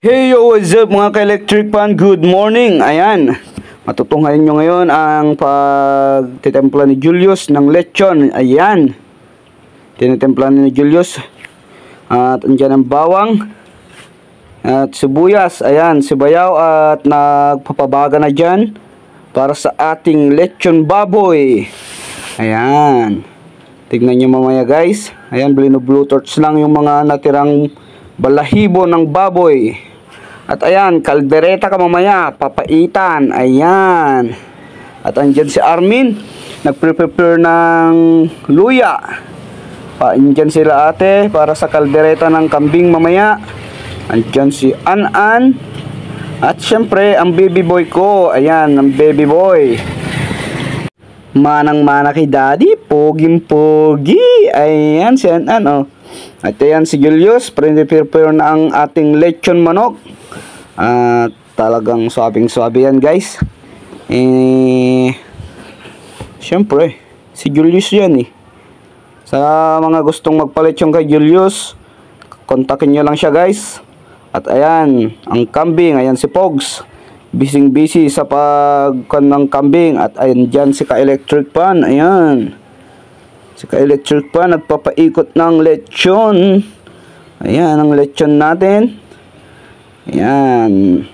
Hey yo, what's up mga ka-electric fan? Good morning! Ayan, matutunghayan nyo ngayon ang pagtitempla ni Julius ng lechon. Ayan, tinitempla ni Julius. At andyan ang bawang at sibuyas. Ayan, sibayaw at nagpapabaga na dyan para sa ating lechon baboy. Ayan, tignan nyo mamaya guys. Ayan, blue torch lang yung mga natirang balahibo ng baboy. At ayan, kaldereta ka mamaya, papaitan. Ayan. At andyan si Armin, nagprepare ng luya. Andyan sila ate para sa kaldereta ng kambing mamaya. Andyan si An-An. At syempre, ang baby boy ko. Ayan, ang baby boy. Manang-mana kay daddy, poging-pogi. Ayan, si An-An, oh. At ayan si Julius, prepare na ang ating lechon manok. Talagang swabing-swabe yan guys. Syempre, si Julius yan eh. Sa mga gustong magpalechon kay Julius, kontakin nyo lang siya guys. At ayan, ang kambing, ayan si Pogs. Busy sa pagkan ng kambing. At ayan dyan si ka-electric fan, ayan. Si ka-electric fan nagpapaikot ng lechon. Ayan ang lechon natin. Ayan.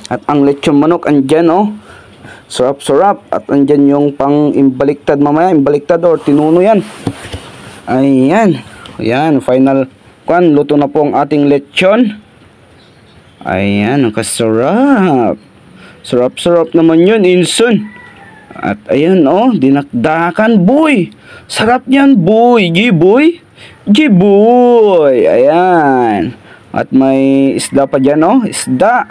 At ang lechon manok andyan oh. Sarap-sarap. At andyan yung pang imbaliktad mamaya. Imbaliktad or tinuno yan. Ayan. Ayan. Final kwan. Luto na po ang ating lechon. Ayan. Ang kasarap. Sarap-sarap naman yun. Insun. At ayan oh. Dinakdakan boy. Sarap yan boy. G-boy. G-boy. Ayan. At may isda pa dyan oh. Isda.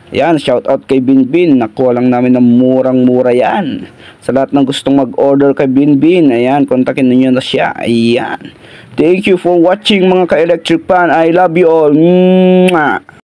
Ayan. Shout out kay Binbin. Nakuha lang namin ng murang-mura yan. Sa lahat ng gustong mag-order kay Binbin. Ayan. Kontakin ninyo na siya. Ayan. Thank you for watching mga ka-electric fan. I love you all. Mwah.